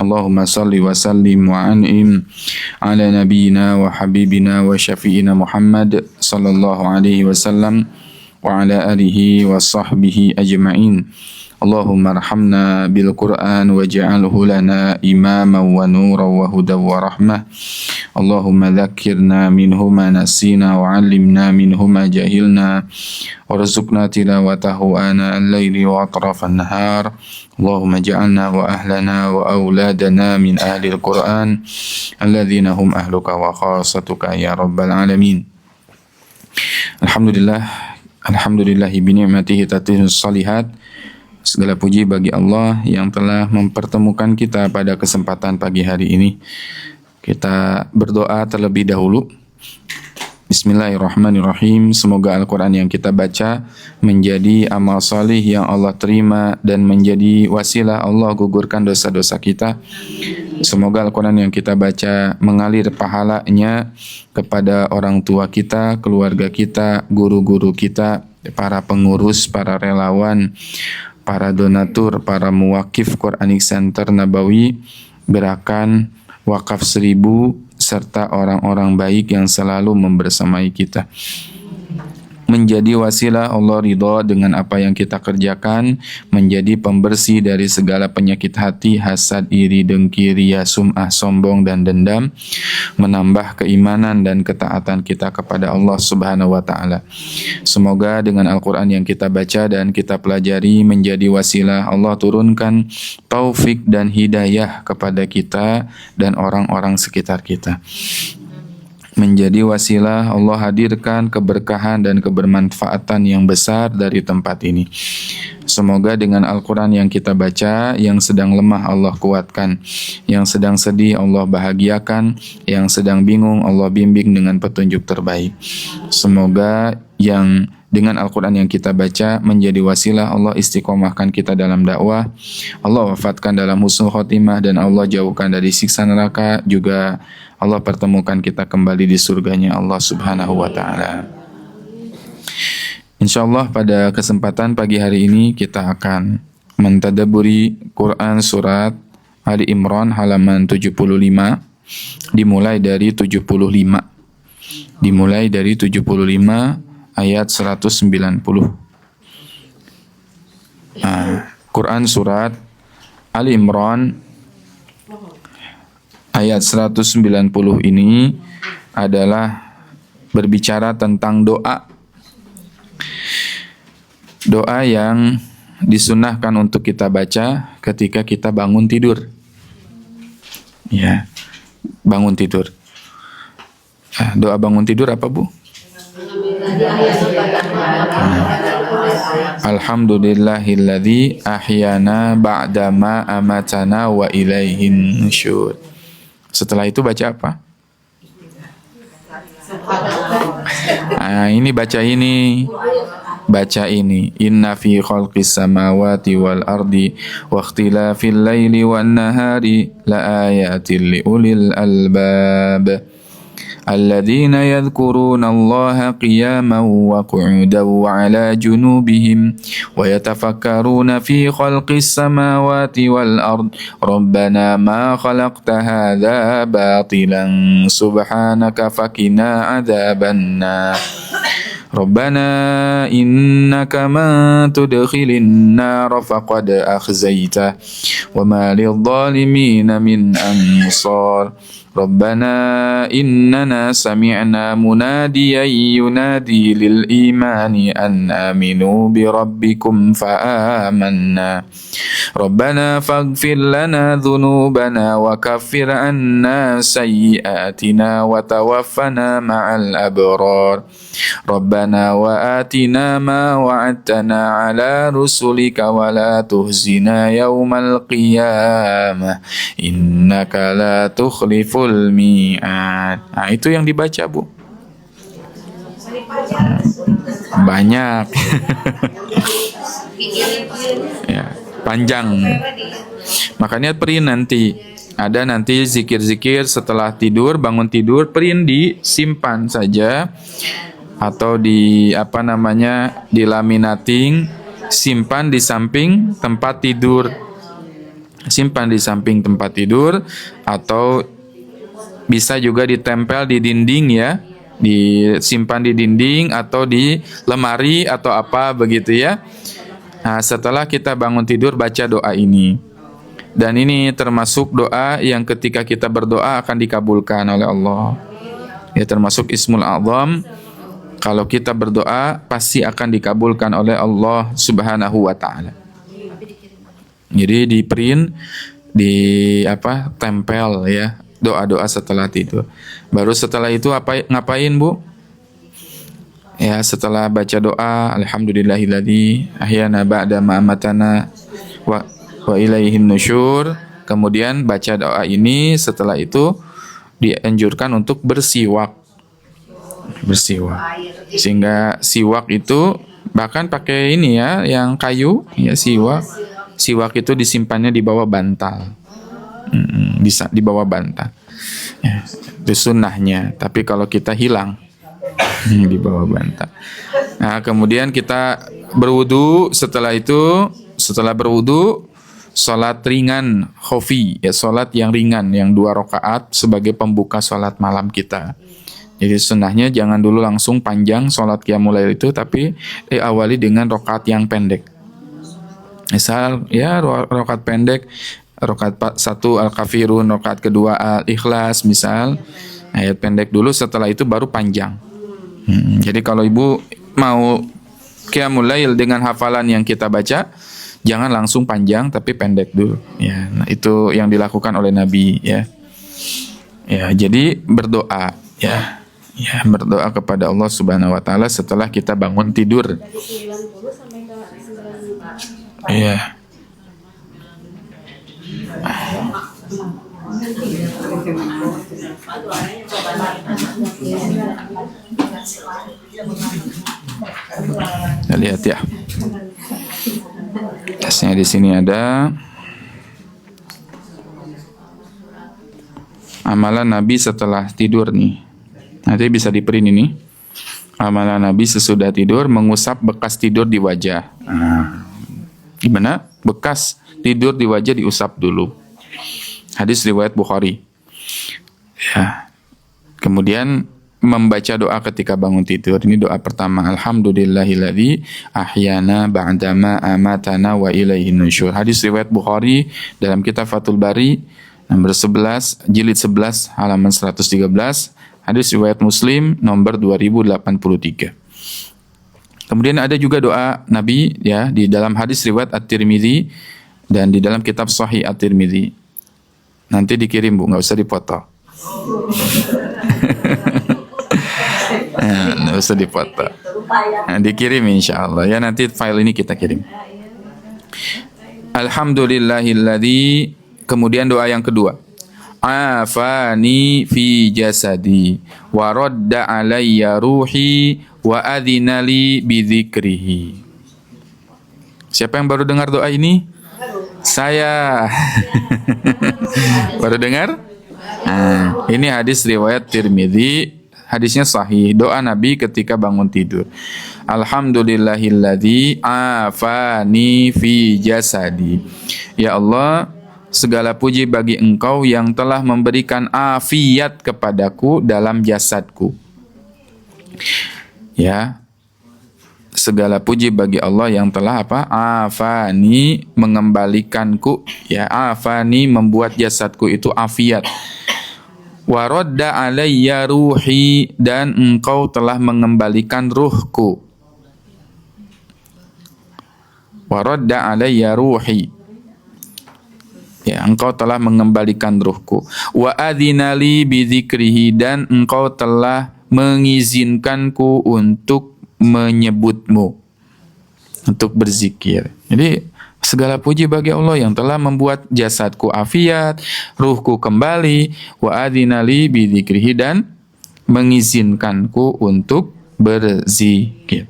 Allahumma salli wa sallim wa an'im ala nabiyyina wa habibina wa syafi'ina Muhammad sallallahu alaihi wasallam wa ala alihi wa sahbihi ajma'in. Allahumma arhamna bil Qur'an waj'alhu lana imaman wa nuran wa hudan wa rahmah. Allahumma dhakkirna minhu ma nasina wa 'allimna minhu ma jahilna warzuqna tilawatahu ana al-laili wa atrafan nahar. Allahumma ja'alna wa ahlana wa auladana min ahli al-Qur'an alladhina hum ahluka wa khasatuka ya rabbal alamin. Alhamdulillahi bi ni'matihi tatimmus shalihat. Segala puji bagi Allah yang telah mempertemukan kita pada kesempatan pagi hari ini. Kita berdoa terlebih dahulu. Bismillahirrahmanirrahim. Semoga Al-Quran yang kita baca menjadi amal salih yang Allah terima dan menjadi wasilah Allah gugurkan dosa-dosa kita. Semoga Al-Quran yang kita baca mengalir pahalanya kepada orang tua kita, keluarga kita, guru-guru kita, para pengurus, para relawan, para donatur, para muwakif Quranic Center Nabawi, Gerakan Wakaf 1000, serta orang-orang baik yang selalu membersamai kita. Menjadi wasilah Allah ridha dengan apa yang kita kerjakan, menjadi pembersih dari segala penyakit hati, hasad, iri, dengki, riya, sum'ah, sombong, dan dendam, menambah keimanan dan ketaatan kita kepada Allah Subhanahu wa Ta'ala. Semoga dengan Al-Quran yang kita baca dan kita pelajari menjadi wasilah Allah turunkan taufik dan hidayah kepada kita dan orang-orang sekitar kita. Menjadi wasilah Allah hadirkan keberkahan dan kebermanfaatan yang besar dari tempat ini. Semoga dengan Al-Quran yang kita baca, yang sedang lemah Allah kuatkan, yang sedang sedih Allah bahagiakan, yang sedang bingung Allah bimbing dengan petunjuk terbaik. Semoga yang dengan Al-Quran yang kita baca menjadi wasilah Allah istiqomahkan kita dalam dakwah, Allah wafatkan dalam husnul khotimah, dan Allah jauhkan dari siksa neraka, juga Allah pertemukan kita kembali di surganya Allah Subhanahu wa Ta'ala. InsyaAllah pada kesempatan pagi hari ini kita akan mentadabburi Quran surat Ali Imran halaman 75, dimulai dari 75 ayat 190. Quran surat Ali Imran ayat 190 ini adalah berbicara tentang doa. Doa yang disunnahkan untuk kita baca ketika kita bangun tidur. Ya, bangun tidur. Doa bangun tidur apa, Bu? Alhamdulillahilladzi ahyana ba'dama amatana wa ilaihin nusyur. Setelah itu baca apa? Ini baca ini. Inna fi khalqis samawati wal ardi wa ikhtilafil laili wan nahari la ayatin li ulil albab. الذين يذكرون الله قياما وقعودا وعلى جنوبهم ويتفكرون في خلق السماوات والأرض ربنا ما خلقت هذا باطلا سبحانك فقنا عذاب النار ربنا إنك من تدخل النار فقد أخزيته وما للظالمين من أنصار ربنا إننا سمعنا مناديا ينادي للإيمان أن آمنوا بربكم فآمنا ربنا فاغفر لنا ذنوبنا وكفر عنا سيئاتنا وتوفنا مع الأبرار ربنا وآتنا ما وعدتنا على رسلك ولا تخزنا يوم القيامة إنك لا تخلف mi'ad. Nah, itu yang dibaca, Bu. Banyak. Ya, panjang. Makanya print nanti. Ada nanti zikir-zikir setelah tidur, bangun tidur, print disimpan saja atau di di laminating, simpan di samping tempat tidur. simpan di samping tempat tidur, atau bisa juga ditempel di dinding ya, disimpan di dinding atau di lemari atau apa begitu ya. Nah, setelah kita bangun tidur baca doa ini. Dan ini termasuk doa yang ketika kita berdoa akan dikabulkan oleh Allah. Ya, termasuk Ismul A'zam. Kalau kita berdoa pasti akan dikabulkan oleh Allah Subhanahu wa taala. Jadi di print, tempel ya doa-doa setelah tidur. Baru setelah itu ngapain, Bu? Ya, setelah baca doa alhamdulillahilladzi ahyana ba'da ma amatana wa ilaihin nusyur, kemudian baca doa ini. Setelah itu dianjurkan untuk bersiwak. Sehingga siwak itu bahkan pakai ini ya, yang kayu ya, siwak itu disimpannya di bawah bantal. Bisa di bawah bantal ya, itu sunnahnya. Tapi kalau kita hilang di bawah bantal. Nah, kemudian kita berwudu. Setelah berwudu, sholat ringan khofi ya, sholat yang ringan yang 2 rakaat sebagai pembuka sholat malam kita. Jadi sunnahnya jangan dulu langsung panjang sholat qiyamul lail itu, tapi diawali dengan rakaat yang pendek. Misal ya rakaat pendek, rakaat 1 Al-Kafirun, rakaat kedua Al-Ikhlas misal, ayat pendek dulu, setelah itu baru panjang. Jadi kalau ibu mau qiyamul lail dengan hafalan yang kita baca, jangan langsung panjang tapi pendek dulu. Ya, nah itu yang dilakukan oleh Nabi ya. Ya, jadi berdoa ya. Ya, berdoa kepada Allah Subhanahu wa taala setelah kita bangun tidur. Iya. Kita lihat ya. Tesnya di sini ada. Amalan Nabi setelah tidur nih. Nanti bisa di-print ini. Amalan Nabi sesudah tidur, mengusap bekas tidur di wajah. Gimana? Bekas tidur di wajah diusap dulu. Hadis riwayat Bukhari. Ya. Kemudian membaca doa ketika bangun tidur. Ini doa pertama. Alhamdulillahilladzi ahyana ba'dama amatana wa ilaihin nusyur. Hadis riwayat Bukhari dalam kitab Fathul Bari nomor 11, jilid 11 halaman 113. Hadis riwayat Muslim nomor 2083. Kemudian ada juga doa Nabi ya di dalam hadis riwayat At-Tirmidzi dan di dalam kitab Sahih At-Tirmidzi. Nanti dikirim, Bu, nggak usah dipoto. Nggak usah dipoto. Nah, dikirim insya Allah ya, nanti file ini kita kirim. Alhamdulillahilladzi. Kemudian doa yang kedua. Afani fi jasadi wa radda alayya ruhi wa adhina li bidzikrihi. Siapa yang baru dengar doa ini? Saya. Baru dengar? Nah, ini hadis riwayat Tirmidzi, hadisnya sahih, doa Nabi ketika bangun tidur. Alhamdulillahilladzi afani fi jasadi. Ya Allah, segala puji bagi Engkau yang telah memberikan afiat kepadaku dalam jasadku. Ya. Segala puji bagi Allah yang telah afani, mengembalikanku, ya, afani, membuat jasadku itu afiat. Wa radda alayya ruhi, dan Engkau telah mengembalikan ruhku. Wa radda alayya ruhi, ya, Engkau telah mengembalikan ruhku. Wa adzina li bidzikrihi, dan Engkau telah mengizinkanku untuk menyebutmu, untuk berzikir. Jadi segala puji bagi Allah yang telah membuat jasadku afiat, ruhku kembali, wa adzina li bidzikrihi, dan mengizinkanku untuk berzikir.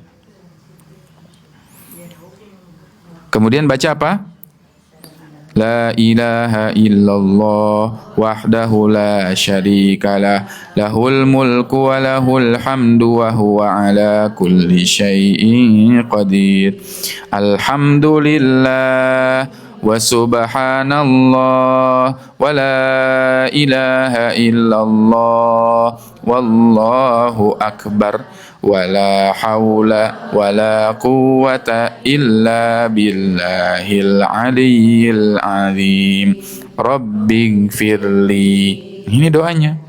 Kemudian baca apa? La ilaha illallah wahdahu la syarikalah, lahul mulku wa lahul hamdu wa huwa ala kulli syai'in qadir. Alhamdulillah wa subhanallah wa la ilaha illallah wallahu akbar wa la haula wa la quwwata illa billahil aliyyil azim rabbighfirli. Ini doanya.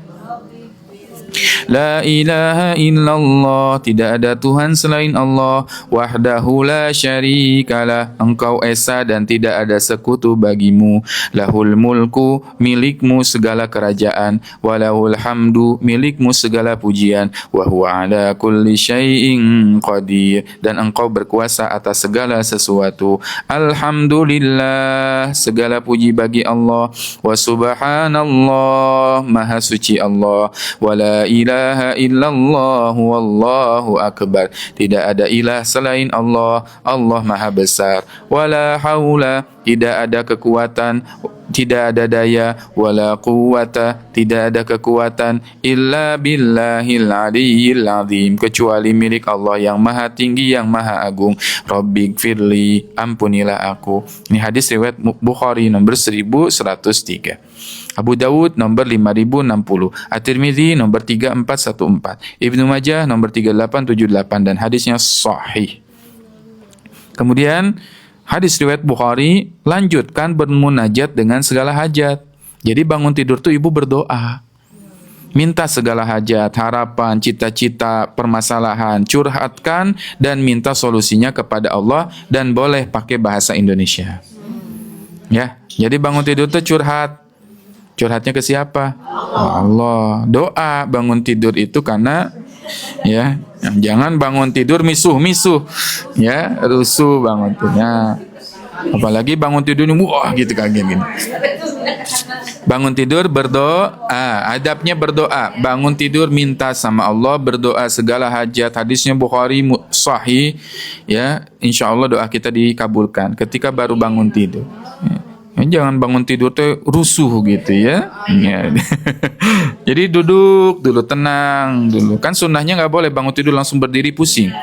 La ilaha illallah, tidak ada Tuhan selain Allah, wahdahu la syarikalah, engkau esa dan tidak ada sekutu bagimu, lahul mulku, milikmu segala kerajaan, walahul hamdu, milikmu segala pujian, wa huwa ala kulli syai'in qadir, dan engkau berkuasa atas segala sesuatu. Alhamdulillah, segala puji bagi Allah, wa subhanallah, maha suci Allah, wa la ilaha illallah wallahu akbar, tidak ada ilah selain Allah, Allah maha besar. Wala haula, tidak ada kekuatan, tidak ada daya, wala quwwata, tidak ada kekuatan, illa billahil aliyyil azim, kecuali milik Allah yang maha tinggi, yang maha agung. Rabbighfirli, ampunilah aku. Ini hadis riwayat Bukhari nomor 1103. Abu Dawud nomor 5060, At-Tirmidzi nomor 3414, Ibnu Majah nomor 3878, dan hadisnya sahih. Kemudian hadis riwayat Bukhari lanjutkan bermunajat dengan segala hajat. Jadi bangun tidur tuh ibu berdoa, minta segala hajat, harapan, cita-cita, permasalahan, curhatkan dan minta solusinya kepada Allah, dan boleh pakai bahasa Indonesia. Ya, jadi bangun tidur tuh curhat. Curhatnya ke siapa? Allah. Doa bangun tidur itu karena ya, jangan bangun tidur misuh-misuh, ya, rusuh bangun tidurnya. Apalagi bangun tidur ini wah gitu kaget gini. Bangun tidur berdoa, adabnya berdoa. Bangun tidur minta sama Allah, berdoa segala hajat. Hadisnya Bukhari sahih, ya. Insya Allah doa kita dikabulkan ketika baru bangun tidur. Jangan bangun tidur teh rusuh gitu ya. Jadi duduk dulu, tenang dulu. Kan sunnahnya nggak boleh bangun tidur langsung berdiri, pusing.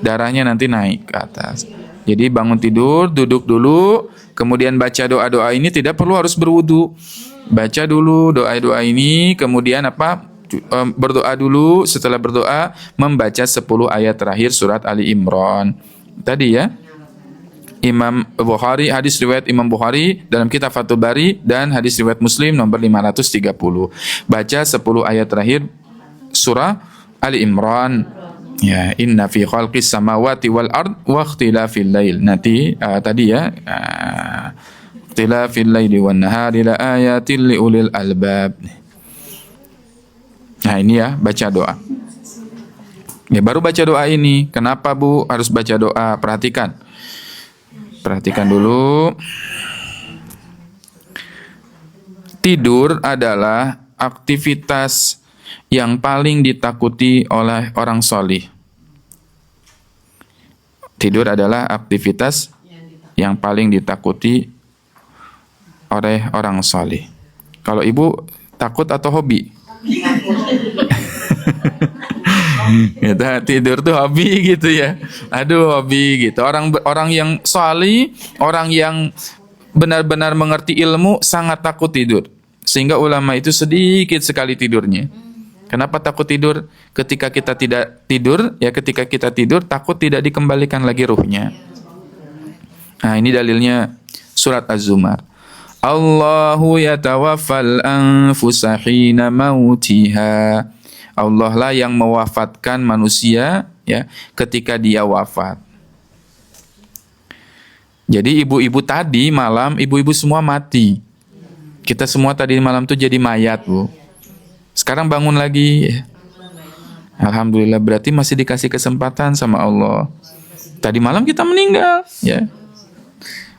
Darahnya nanti naik ke atas. Jadi bangun tidur, duduk dulu, kemudian baca doa-doa ini, tidak perlu harus berwudu. Baca dulu doa-doa ini, kemudian apa? Berdoa dulu, setelah berdoa membaca 10 ayat terakhir surat Ali Imran. Tadi ya. Imam Bukhari, hadis riwayat Imam Bukhari dalam kitab Fathul Bari, dan hadis riwayat Muslim nomor 530. Baca 10 ayat terakhir surah Ali Imran. Ya, inna fi khalqis samawati wal ard wa ikhtilafil lail. Nanti tadi ya, ikhtilafil laili wan nahari la ayatil liulil albab. Nah, ini ya, baca doa. Ya, baru baca doa ini. Kenapa Bu harus baca doa? Perhatikan dulu. Tidur adalah aktivitas yang paling ditakuti oleh orang solih. Tidur adalah aktivitas yang paling ditakuti oleh orang solih. Kalau ibu takut atau hobi? Gitu, tidur tuh hobi gitu ya. Aduh, hobi gitu. Orang yang salih, orang yang benar-benar mengerti ilmu sangat takut tidur. Sehingga ulama itu sedikit sekali tidurnya. Kenapa takut tidur? Ketika kita tidak tidur, ya ketika kita tidur takut tidak dikembalikan lagi ruhnya. Nah, ini dalilnya surat Az-Zumar. Allahu yatawaffal anfusa hina mautiha. Allah lah yang mewafatkan manusia ya ketika dia wafat. Jadi ibu-ibu tadi malam, ibu-ibu semua mati. Kita semua tadi malam tuh jadi mayat, Bu. Sekarang bangun lagi ya. Alhamdulillah, berarti masih dikasih kesempatan sama Allah. Tadi malam kita meninggal ya.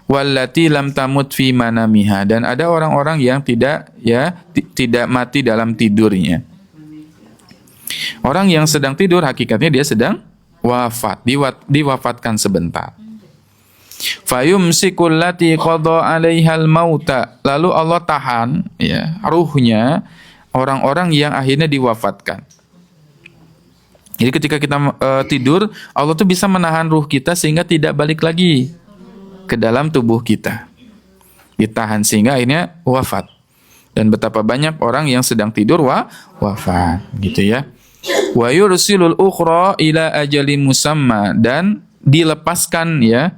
Wallati lam tamut fi manamiha, dan ada orang-orang yang tidak mati dalam tidurnya. Orang yang sedang tidur hakikatnya dia sedang wafat, diwafatkan sebentar. Fayumsikul lati qada 'alaihal mauta, lalu Allah tahan ya ruhnya orang-orang yang akhirnya diwafatkan. Jadi ketika kita tidur, Allah tuh bisa menahan ruh kita sehingga tidak balik lagi ke dalam tubuh kita. ditahan sehingga akhirnya wafat. Dan betapa banyak orang yang sedang tidur wafat, gitu ya. Wa yursilul ukhra ila ajalin musamma, dan dilepaskan ya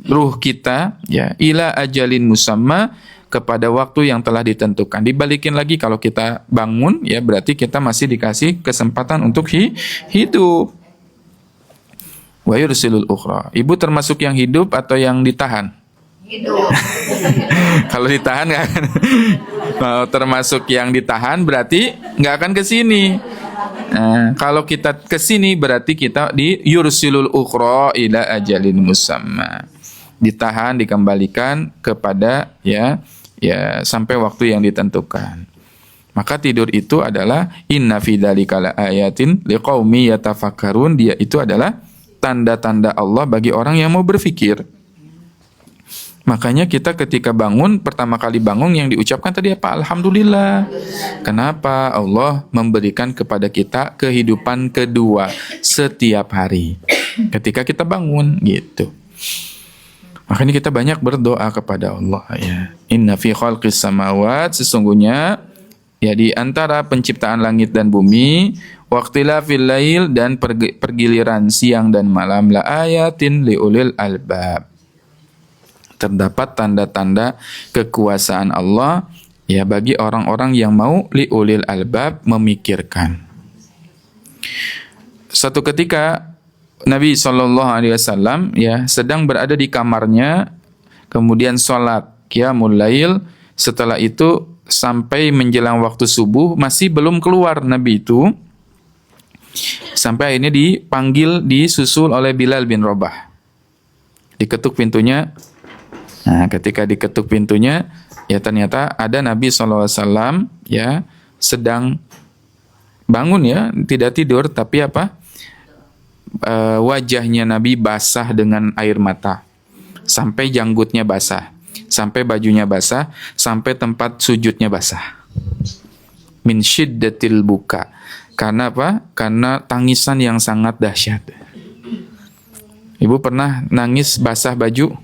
ruh kita ya ila ajalin musamma, kepada waktu yang telah ditentukan. Dibalikin lagi, kalau kita bangun ya berarti kita masih dikasih kesempatan untuk hidup. Wa yursilul ukhra. Ibu termasuk yang hidup atau yang ditahan? Hidup. Kalau ditahan nggak akan. Kalau termasuk yang ditahan berarti nggak akan ke sini. Nah, kalau kita ke sini berarti kita di yursilul ukhra ila ajalin musamma. Ditahan, dikembalikan kepada ya sampai waktu yang ditentukan. Maka tidur itu adalah inna fi dzalika laayatin liqaumi yatafakkarun. Dia itu adalah tanda-tanda Allah bagi orang yang mau berpikir. Makanya kita ketika bangun, pertama kali bangun yang diucapkan tadi apa? Alhamdulillah. Kenapa? Allah memberikan kepada kita kehidupan kedua setiap hari ketika kita bangun, gitu. Makanya kita banyak berdoa kepada Allah ya. Inna fi khalqis samawat, sesungguhnya ya di antara penciptaan langit dan bumi, waqtilafil lail, dan pergiliran siang dan malam, la ayatin liulil albab. Terdapat tanda-tanda kekuasaan Allah ya bagi orang-orang yang mau liulil albab, memikirkan. Suatu ketika Nabi SAW ya sedang berada di kamarnya, kemudian sholat qiyamul lail. Setelah itu sampai menjelang waktu subuh masih belum keluar Nabi itu, sampai akhirnya dipanggil, disusul oleh Bilal bin Rabah. Diketuk pintunya. Nah, ketika diketuk pintunya, ya ternyata ada Nabi SAW ya sedang bangun ya, tidak tidur, tapi apa? Wajahnya Nabi basah dengan air mata, sampai janggutnya basah, sampai bajunya basah, sampai tempat sujudnya basah. Min syiddatil buka. Karena apa? Karena tangisan yang sangat dahsyat. Ibu pernah nangis basah baju?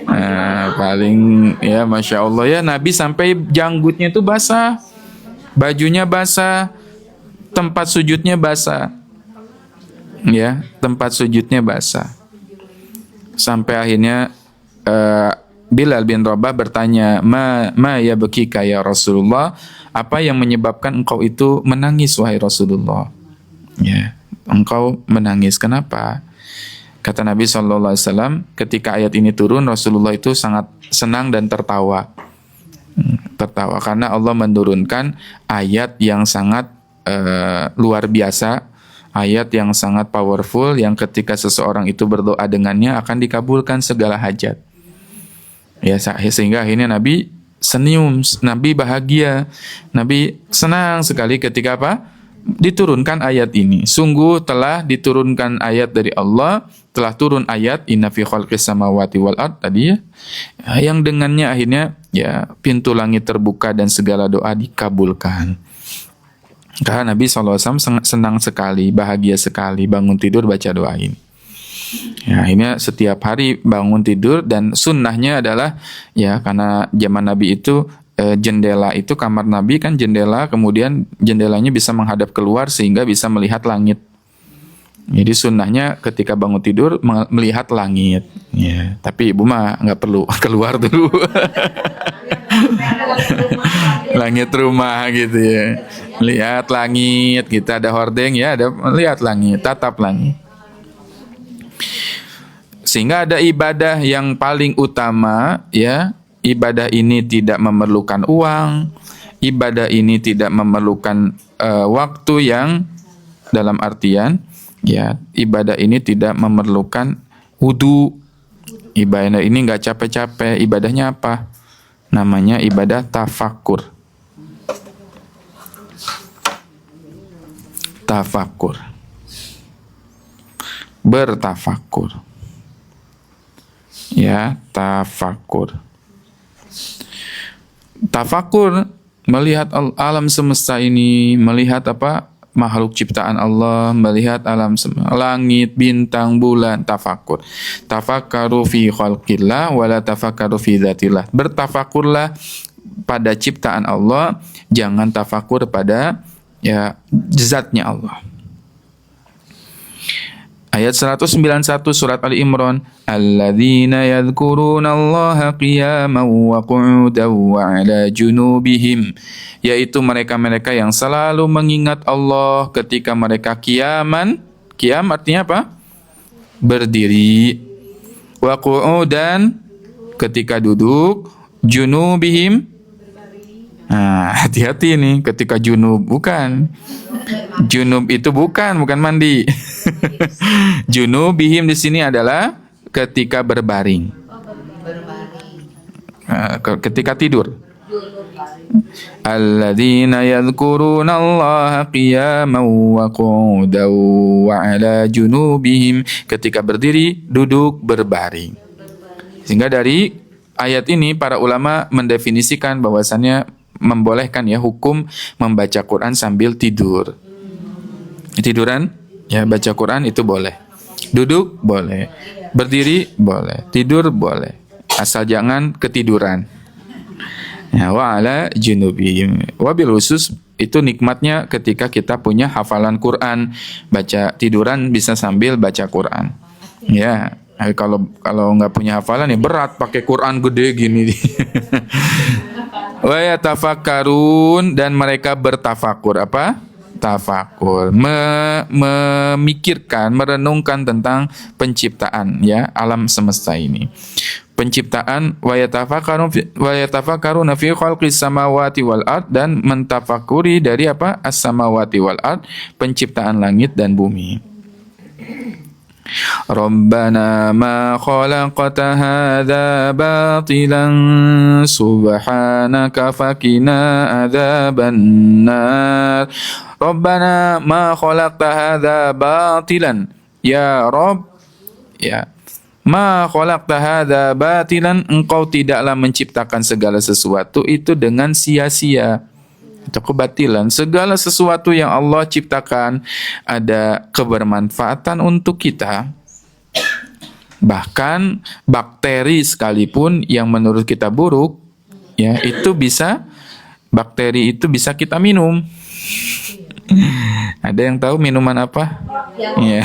Nah, paling ya Masya Allah ya, Nabi sampai janggutnya itu basah, bajunya basah, tempat sujudnya basah ya, tempat sujudnya basah. Sampai akhirnya Bilal bin Rabah bertanya, ma ya bekika ya Rasulullah, apa yang menyebabkan engkau itu menangis wahai Rasulullah? Ya, engkau menangis kenapa? Kata Nabi SAW, ketika ayat ini turun, Rasulullah itu sangat senang dan tertawa. Tertawa karena Allah menurunkan ayat yang sangat luar biasa, ayat yang sangat powerful, yang ketika seseorang itu berdoa dengannya akan dikabulkan segala hajat. Ya, sehingga akhirnya Nabi senyum, Nabi bahagia, Nabi senang sekali ketika apa? Diturunkan ayat ini. Sungguh telah diturunkan ayat dari Allah, telah turun ayat inna fi khalqis samawati wal ard tadi ya, yang dengannya akhirnya ya pintu langit terbuka dan segala doa dikabulkan. Karena Nabi SAW senang sekali, bahagia sekali bangun tidur baca doa ini. Ya, ini setiap hari bangun tidur, dan sunnahnya adalah ya karena zaman Nabi itu jendela itu, kamar Nabi kan jendela, kemudian jendelanya bisa menghadap keluar sehingga bisa melihat langit. Jadi sunnahnya ketika bangun tidur melihat langit. Ya, tapi ibu mah nggak perlu keluar dulu. Langit rumah gitu ya. Lihat langit, kita ada hordeng ya, ada lihat langit, tatap langit. Sehingga ada ibadah yang paling utama ya. Ibadah ini tidak memerlukan uang, ibadah ini tidak memerlukan waktu yang dalam artian ya, ibadah ini tidak memerlukan wudu. Ibadah ini nggak capek-capek. Ibadahnya apa? Namanya ibadah tafakur. Tafakur. Bertafakur. Ya, tafakur. Tafakur, melihat alam semesta ini, melihat apa? makhluk ciptaan Allah, melihat alam langit, bintang, bulan, tafakur. Tafakkaru fi khalqillah wala tafakkaru fi dzatillah. Bertafakurlah pada ciptaan Allah, jangan tafakur pada ya zatnya Allah. Ayat 191 surat Ali Imran, alladzina yadhkuruna Allaha qiyaman wa qu'udan wa 'ala junubihim, yaitu mereka-mereka yang selalu mengingat Allah ketika mereka qiyaman. Qiyam artinya apa? Berdiri. Wa qu'udan ketika duduk, junubihim. Nah, hati-hati nih ketika junub, bukan. Junub itu bukan mandi. Junubihim di sini adalah ketika berbaring. Ketika tidur. Alladzina yadhkuruna Allaha qiyaman wa qu'udan wa 'ala junubihim, ketika berdiri, duduk, berbaring. Sehingga dari ayat ini para ulama mendefinisikan bahwasannya membolehkan ya hukum membaca Quran sambil tidur. Tiduran ya baca Quran itu boleh. Duduk boleh. Berdiri boleh. Tidur boleh. Asal jangan ketiduran. Ya, wa ala junubihim. Wabil khusus itu nikmatnya ketika kita punya hafalan Quran, baca tiduran bisa sambil baca Quran. Ya, kalau nggak punya hafalan ya berat pakai Quran gede gini. Wa yatafakkarun, dan mereka bertafakur. Apa? Tafakur, memikirkan, merenungkan tentang penciptaan ya alam semesta ini. Penciptaan wa yatafakkaruna fi khalqis samawati wal ard, dan mentafakuri dari apa? As-samawati wal ard, penciptaan langit dan bumi. Rabbana ma khalaqta hadza batilan subhanaka fakina adzabannar. Rabbana ma khalaqta hadza batilan, ya Rabb, ya ma khalaqta hadza batilan, engkau tidaklah menciptakan segala sesuatu itu dengan sia-sia. Itu kebatilan. Segala sesuatu yang Allah ciptakan ada kebermanfaatan untuk kita. Bahkan bakteri sekalipun yang menurut kita buruk, ya itu bisa, bakteri itu bisa kita minum. Ada yang tahu minuman apa? Ya.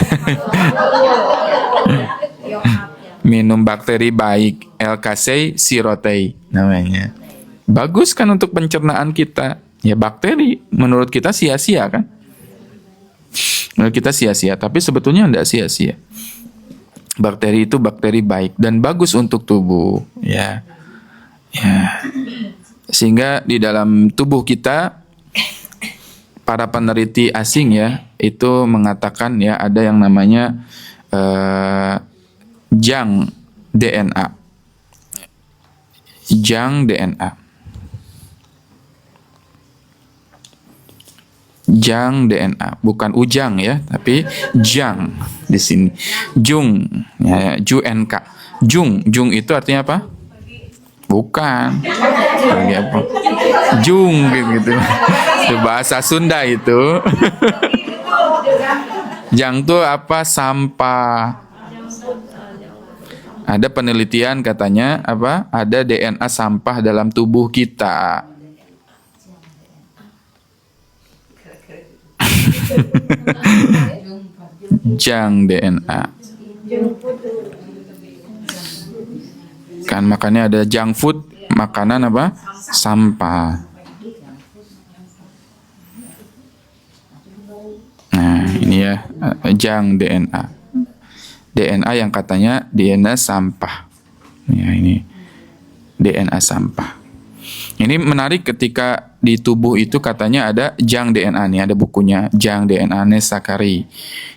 Minum bakteri baik, LKC sirotei namanya. Bagus kan untuk pencernaan kita. Ya bakteri menurut kita sia-sia kan? Menurut kita sia-sia, tapi sebetulnya tidak sia-sia. Bakteri itu bakteri baik dan bagus untuk tubuh, ya. Ya. Sehingga di dalam tubuh kita, para peneliti asing ya itu mengatakan ya ada yang namanya jang DNA. Jang DNA. Jang DNA, bukan ujang ya, tapi jang di sini. Jung, ya, JUNK. Jung itu artinya apa? Bukan. Apa? Jung gitu. Itu bahasa Sunda itu. Jang itu apa? Sampah. Ada penelitian katanya apa? Ada DNA sampah dalam tubuh kita. Jang DNA. Kan makanya ada junk food, makanan apa? Sampah. Nah, ini ya jang DNA. DNA yang katanya DNA sampah. Ya, ini DNA sampah. Ini menarik ketika di tubuh itu katanya ada jang DNA nih, ada bukunya jang DNA Nesakari.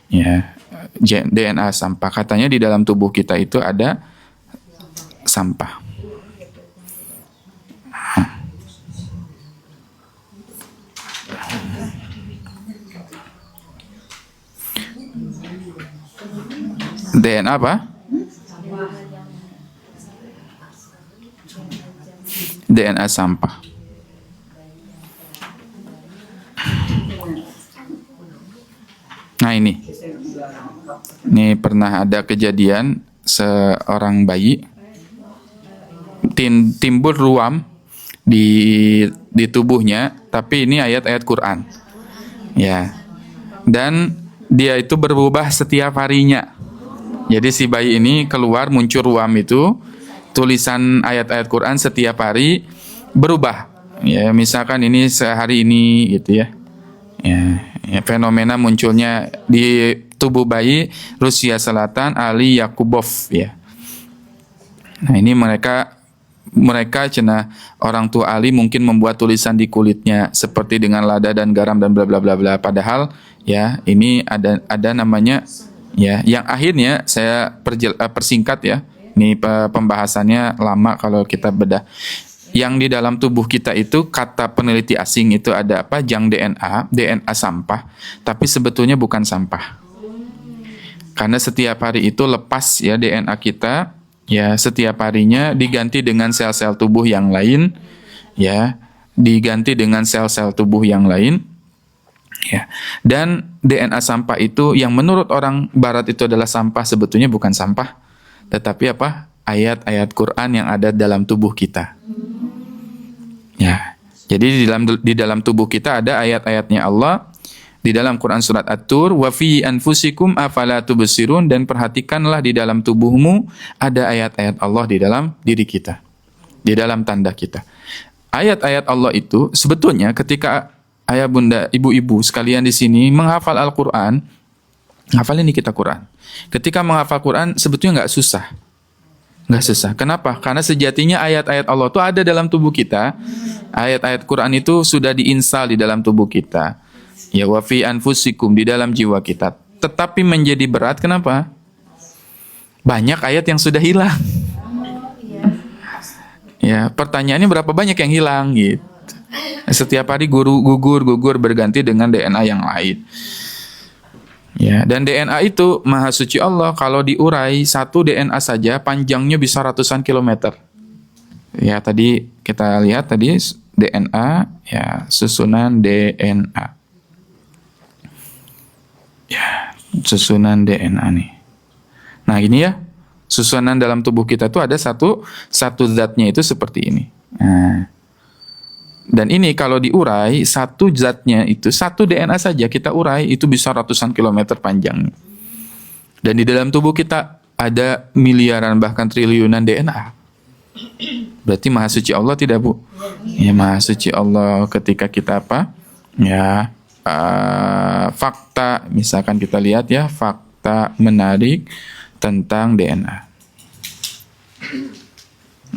Ya, DNA sampah. Katanya di dalam tubuh kita itu ada sampah. DNA apa? DNA sampah. Ini pernah ada kejadian seorang bayi timbul ruam di tubuhnya, tapi ini ayat-ayat Quran. Ya. Dan dia itu berubah setiap harinya. Jadi si bayi ini keluar muncul ruam itu, tulisan ayat-ayat Quran setiap hari berubah. Ya, misalkan ini sehari ini gitu ya. Ya, fenomena munculnya di tubuh bayi Rusia Selatan Ali Yakubov ya. Nah, ini mereka cenah orang tua Ali mungkin membuat tulisan di kulitnya seperti dengan lada dan garam dan bla bla bla bla, padahal ya ini ada namanya ya, yang akhirnya saya persingkat ya. Ini pembahasannya lama kalau kita bedah. Yang di dalam tubuh kita itu, kata peneliti asing itu ada apa? Jang DNA sampah, tapi sebetulnya bukan sampah. Karena setiap hari itu lepas ya DNA kita, ya setiap harinya diganti dengan sel-sel tubuh yang lain, ya diganti dengan sel-sel tubuh yang lain, ya. Dan DNA sampah itu yang menurut orang Barat itu adalah sampah, sebetulnya bukan sampah, tetapi apa? Ayat-ayat Quran yang ada dalam tubuh kita. Ya, jadi di dalam tubuh kita ada ayat-ayatnya Allah. Di dalam Quran surat At-Tur, wa fi anfusikum afala tubsirun, dan perhatikanlah di dalam tubuhmu ada ayat-ayat Allah di dalam diri kita, di dalam tanda kita. Ayat-ayat Allah itu sebetulnya ketika ayah bunda, ibu-ibu sekalian di sini menghafal Al-Quran, hafal ini kita Quran. Ketika menghafal Quran sebetulnya nggak susah. Nggak susah. Kenapa? Karena sejatinya ayat-ayat Allah itu ada dalam tubuh kita. Ayat-ayat Quran itu sudah diinstal di dalam tubuh kita. Ya, wa fi anfusikum, di dalam jiwa kita. Tetapi menjadi berat, kenapa? Banyak ayat yang sudah hilang. Ya, pertanyaannya berapa banyak yang hilang gitu. Setiap hari gugur berganti dengan DNA yang lain. Ya, dan DNA itu Maha Suci Allah, kalau diurai satu DNA saja panjangnya bisa ratusan kilometer. Ya, tadi kita lihat tadi DNA, ya, susunan DNA. Ya, susunan DNA nih. Nah, ini ya, susunan dalam tubuh kita tuh ada satu zatnya itu seperti ini. Nah, dan ini kalau diurai, satu zatnya itu, satu DNA saja kita urai, itu bisa ratusan kilometer panjangnya. Dan di dalam tubuh kita ada miliaran bahkan triliunan DNA. Berarti Maha Suci Allah tidak, Bu? Ya, Maha Suci Allah ketika kita apa? Ya, fakta, misalkan kita lihat ya, fakta menarik tentang DNA.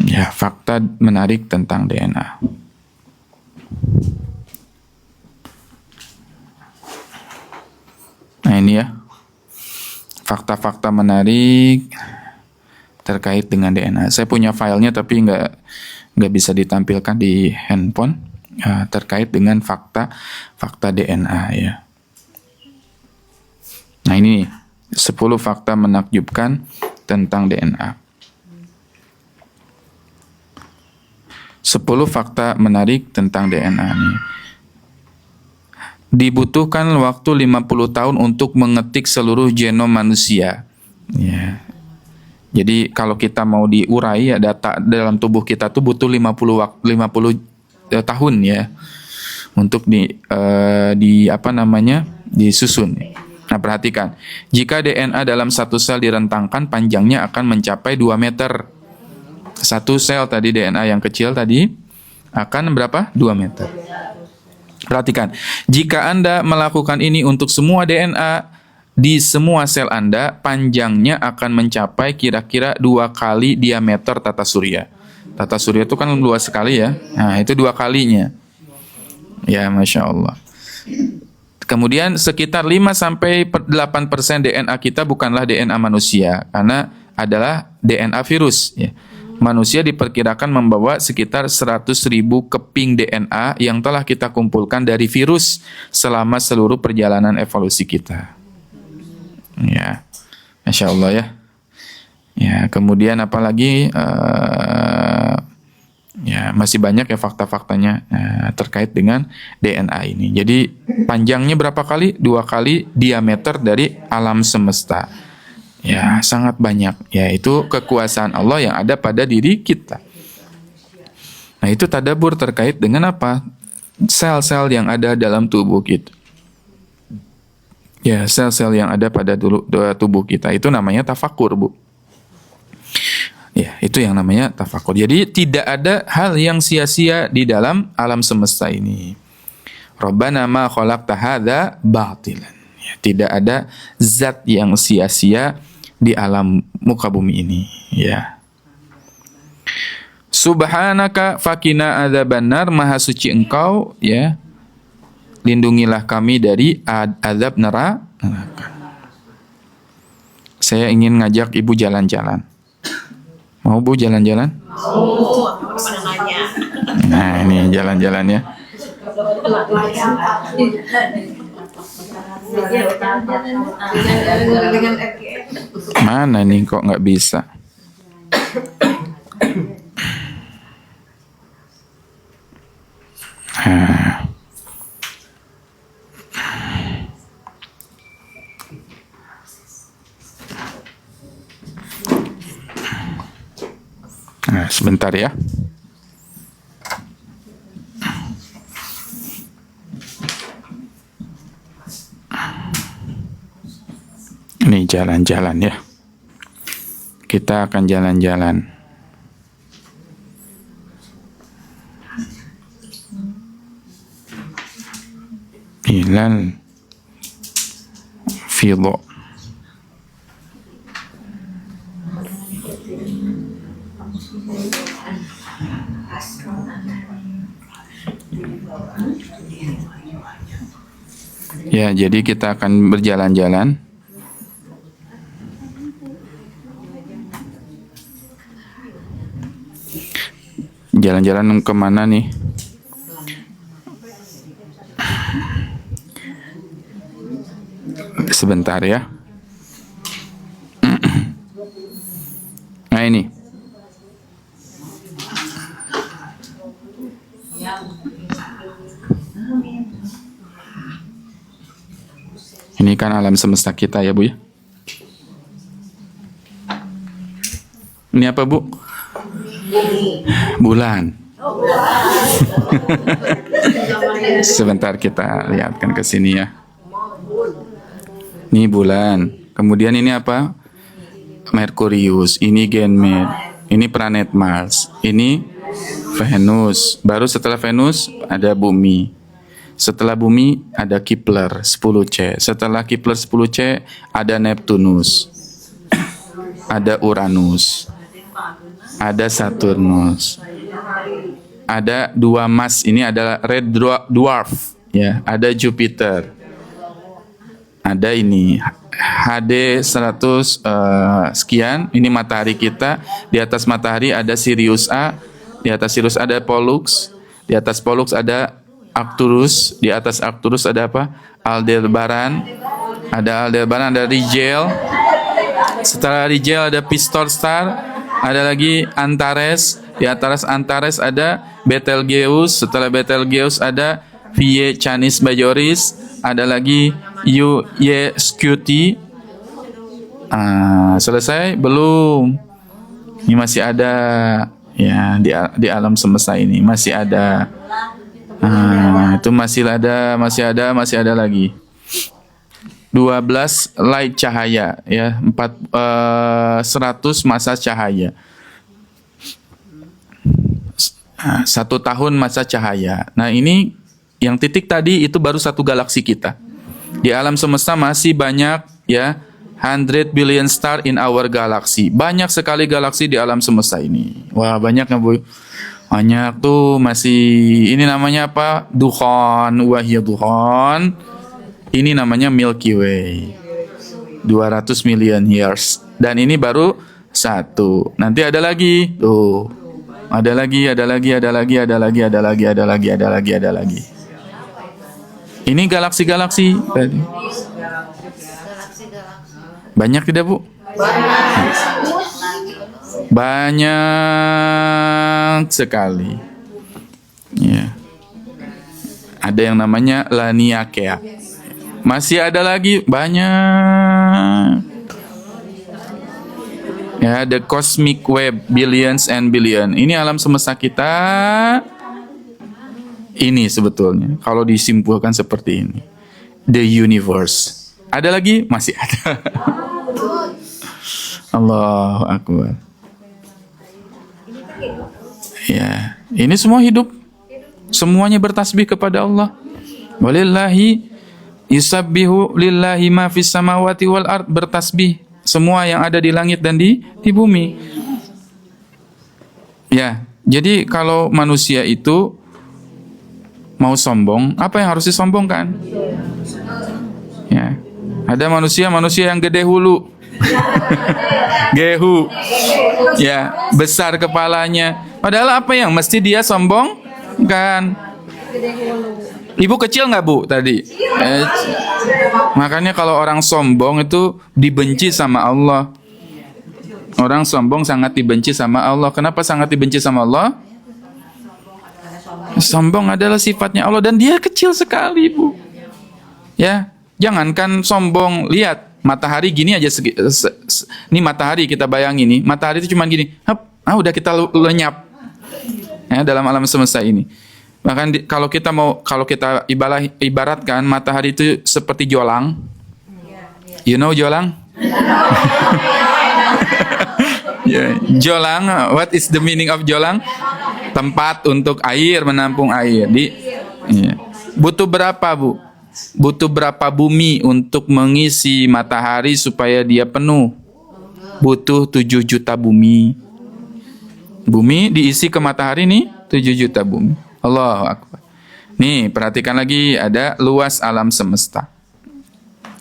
Ya, fakta menarik tentang DNA. Nah, ini ya, fakta-fakta menarik terkait dengan DNA. Saya punya filenya tapi nggak bisa ditampilkan di handphone, ya, terkait dengan fakta DNA ya. Nah, ini 10 fakta menakjubkan tentang DNA. 10 fakta menarik tentang DNA nih. Dibutuhkan waktu 50 tahun untuk mengetik seluruh genom manusia. Ya. Jadi kalau kita mau diurai ya, data dalam tubuh kita tuh butuh 50 tahun ya untuk disusun. Nah, perhatikan. Jika DNA dalam satu sel direntangkan, panjangnya akan mencapai 2 meter. Satu sel tadi DNA yang kecil tadi akan berapa? 2 meter. Perhatikan, jika Anda melakukan ini untuk semua DNA di semua sel Anda, panjangnya akan mencapai kira-kira 2 kali diameter tata surya. Tata surya itu kan luas sekali ya. Nah, itu 2 kalinya. Ya, Masya Allah. Kemudian sekitar 5-8% DNA kita bukanlah DNA manusia, karena adalah DNA virus ya. Manusia diperkirakan membawa sekitar 100.000 keping DNA yang telah kita kumpulkan dari virus selama seluruh perjalanan evolusi kita. Ya, Masya Allah ya. Ya, kemudian apalagi ya masih banyak ya fakta-faktanya terkait dengan DNA ini. Jadi panjangnya berapa kali? 2 kali diameter dari alam semesta. Ya, sangat banyak. Ya, itu kekuasaan Allah yang ada pada diri kita. Nah, itu tadabbur terkait dengan apa? Sel-sel yang ada dalam tubuh kita. Ya, sel-sel yang ada pada tubuh kita. Itu namanya tafakur, Bu. Ya, itu yang namanya tafakur. Jadi, tidak ada hal yang sia-sia di dalam alam semesta ini. Rabbana ma khalaqta hadza batilan. Ya, tidak ada zat yang sia-sia di alam muka bumi ini, ya. Subhanaka fakina adzabannar, maha suci Engkau, ya. Lindungilah kami dari azab neraka. Saya ingin ngajak Ibu jalan-jalan. Mau Bu jalan-jalan? Oh, pada nanya. Nah, ini jalan-jalan ya. Mana nih kok nggak bisa? Nah, sebentar ya. Ini jalan-jalan ya. Kita akan jalan-jalan. Ilal fidho. Ya, jadi kita akan berjalan-jalan. Jalan-jalan kemana nih? Sebentar ya. Nah ini. Ini kan alam semesta kita ya Bu ya. Ini apa Bu? Bulan. Sebentar kita lihatkan ke sini ya. Ini bulan. Kemudian ini apa? Merkurius. Ini Ganymede. Ini planet Mars. Ini Venus. Baru setelah Venus ada bumi. Setelah bumi ada Kepler 10C. Setelah Kepler 10C ada Neptunus. Ada Uranus. Ada Saturnus. Ada dua Mars, ini adalah red dwarf ya. Ada Jupiter. Ada ini HD 100 sekian, ini matahari kita. Di atas matahari ada Sirius A. Di atas Sirius ada Pollux. Di atas Pollux ada Arcturus. Di atas Arcturus ada apa? Aldebaran. Ada Aldebaran, ada Rigel. Setelah Rigel ada Pistor Star. Ada lagi Antares. Di atas Antares ada Betelgeuse. Setelah Betelgeuse ada Vie Canis Majoris. Ada lagi Scuti. Selesai? Belum. Ini masih ada ya di alam semesta ini masih ada. Itu masih ada lagi. 12 light cahaya ya, 100 masa cahaya. 1 tahun masa cahaya. Nah, ini yang titik tadi itu baru satu galaksi kita. Di alam semesta masih banyak ya, 100 billion star in our galaxy. Banyak sekali galaksi di alam semesta ini. Wah, banyak ya, Bu. Banyak tuh masih, ini namanya apa? Dukhon, wahya dukhon. Ini namanya Milky Way. 200 million years. Dan ini baru satu. Nanti ada lagi. Tuh. Ada lagi. Ini galaksi-galaksi tadi. Banyak tidak, Bu? Banyak sekali. Ya. Ada yang namanya Laniakea. Masih ada lagi banyak. Ya, the cosmic web, billions and billion. Ini alam semesta kita. Ini sebetulnya kalau disimpulkan seperti ini. The universe. Ada lagi? Masih ada. Allahu Akbar. Ya, ini semua hidup. Semuanya bertasbih kepada Allah. Walillahi yusabbihu lillahi ma fis samawati wal ard, bertasbih semua yang ada di langit dan di bumi. Ya, jadi kalau manusia itu mau sombong, apa yang harus disombongkan? Ya. Ada manusia yang gede hulu. Gehu. Ya, besar kepalanya. Padahal apa yang mesti dia sombong? Kan. Ibu kecil nggak Bu tadi? Makanya kalau orang sombong itu dibenci sama Allah. Orang sombong sangat dibenci sama Allah. Kenapa sangat dibenci sama Allah? Sombong adalah sifatnya Allah dan dia kecil sekali, Bu. Ya, jangankan sombong, lihat matahari gini aja. Ini matahari kita bayangin nih, matahari itu cuma gini, udah kita lenyap. Ya, dalam alam semesta ini. Bahkan kalau kita ibaratkan matahari itu seperti jolang. You know jolang? Yeah. Jolang, what is the meaning of jolang? Tempat untuk air, menampung air. Butuh berapa, Bu? Butuh berapa bumi untuk mengisi matahari supaya dia penuh? Butuh 7 juta bumi. Bumi diisi ke matahari nih, 7 juta bumi. Allahu Akbar. Nih, perhatikan lagi, ada luas alam semesta.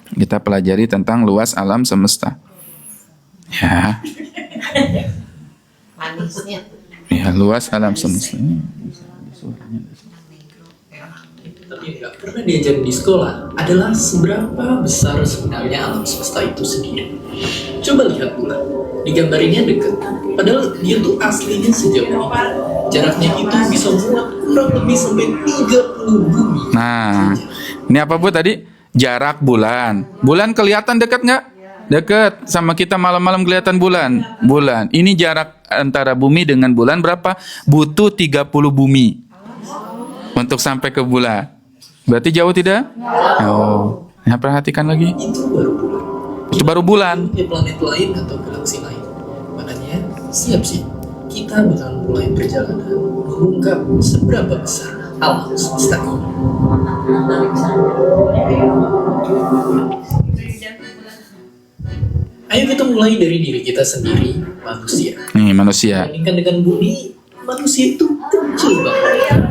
Kita pelajari tentang luas alam semesta. Ya. Manisnya. Ya, luas alam semesta ini. Tapi yang nggak pernah diajarin di sekolah adalah seberapa besar sebenarnya alam semesta itu sendiri. Coba lihat bulan, digambarinnya dekat, padahal dia tuh aslinya sejauh ini. Jaraknya itu bisa muat kurang lebih sampai 30 bumi. Nah, ini apa Bu tadi? Jarak bulan. Bulan kelihatan dekat nggak? Dekat. Sama kita malam-malam kelihatan bulan. Bulan. Ini jarak antara bumi dengan bulan berapa? Butuh 30 bumi untuk sampai ke bulan. Berarti jauh tidak? Oh. Nah, perhatikan lagi. Itu baru bulan. Itu baru bulan. Punya planet lain atau galaksi lain. Makanya siap-siap. Kita bakal mulai perjalanan mengungkap seberapa besar alam semesta ini. Ayo kita mulai dari diri kita sendiri, manusia. Nih, manusia. Bandingkan dengan bumi, manusia itu kecil banget.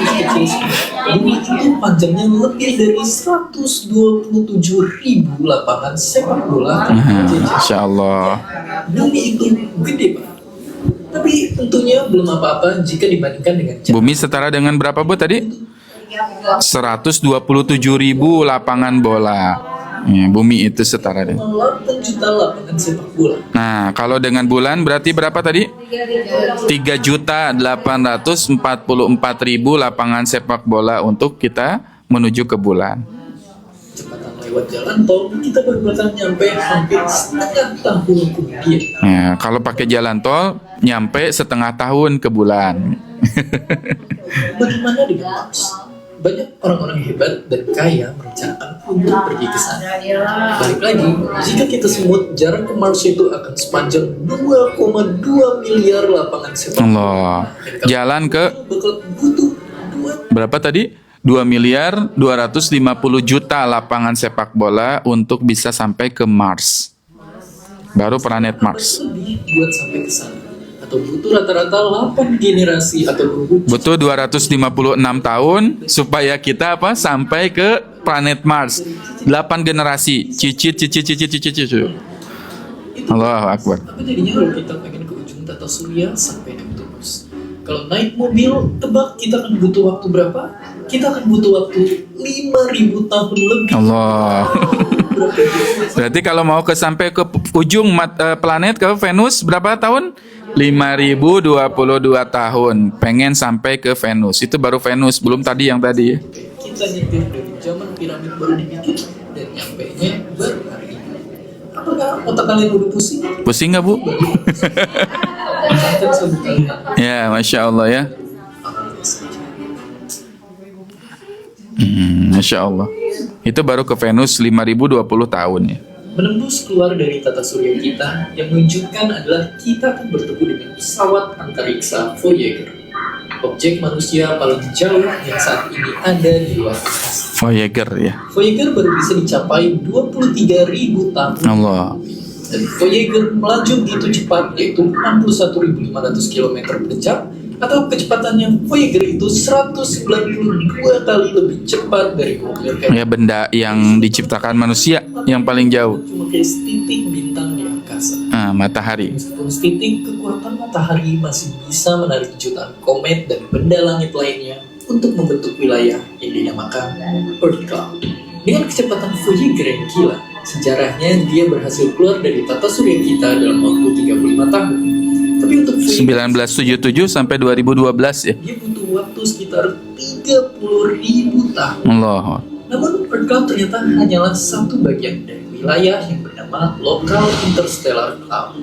Kecil sekali. Bumi itu panjangnya lebih dari 127.000 lapangan sepak bola. Insya Allah. Bumi itu gede banget. Tapi tentunya belum apa-apa jika dibandingkan dengan Bumi setara dengan berapa Bu tadi? 127.000 lapangan bola. Ya, bumi itu setara dengan 8 juta lapangan sepak bola. Nah, kalau dengan bulan berarti berapa tadi? 3.844.000 lapangan sepak bola untuk kita menuju ke bulan. Kecepatan lewat jalan tol kita baru bakal nyampe hampir setengah tahun kemudian. Ya, kalau pakai jalan tol nyampe setengah tahun ke bulan. Bagaimana dengan Mars? Banyak orang-orang hebat dan kaya merencanakan untuk pergi ke sana. Balik lagi, jika kita semut, jarak ke Mars itu akan sepanjang 2,2 miliar lapangan sepak bola. Allah. Jalan ke Bakal butuh berapa tadi? 2 miliar 250 juta lapangan sepak bola untuk bisa sampai ke Mars. Baru planet Mars. lebih buat sampai ke sana. Atau butuh rata-rata 8 generasi atau nunggu Butuh 256 tahun supaya kita sampai ke planet Mars. 8 generasi. Cicit. Allahu Akbar. Apa jadinya kalau kita pengen ke ujung tata surya sampai Neptunus? Kalau naik mobil, tebak kita akan butuh waktu berapa? Kita akan butuh waktu 5.000 tahun lebih. Allah. Berarti kalau mau sampai ke ujung planet ke Venus berapa tahun? 5.022 tahun. Pengen sampai ke Venus. Itu baru Venus, belum tadi yang tadi. Kita nyetir dari zaman piramid baru dibikin dan nyampe nya baru hari ini. Apakah otak kalian udah pusing? Pusing nggak, Bu? Kan sebutan Ya, Masya Allah ya. Masya Allah. Itu baru ke Venus 5020 tahun ya. menembus keluar dari tata surya kita yang menunjukkan adalah kita akan bertemu dengan pesawat antariksa Voyager, objek manusia paling jauh yang saat ini ada di luar angkasa. Voyager ya. Voyager baru bisa dicapai 23.000 tahun. Allah. Dan Voyager melaju begitu cepat, yaitu 61.500 km per jam, atau kecepatannya Voyager itu 192 kali lebih cepat dari mobil kayak Ya, benda yang diciptakan manusia yang paling jauh. cuma kayak setitik bintang di angkasa. Matahari. Meskipun setitik, kekuatan matahari masih bisa menarik jutaan komet dan benda langit lainnya untuk membentuk wilayah yang dinamakan Earth Cloud. Dengan kecepatan Voyager yang gila, sejarahnya dia berhasil keluar dari tata surya kita dalam waktu 35 tahun. Tapi untuk Voyager, 1977 sampai 2012 ya. dia butuh waktu sekitar 30.000 tahun. Allah. Namun Earth Cloud ternyata hanyalah satu bagian dari wilayah yang bernama Local Interstellar Cloud.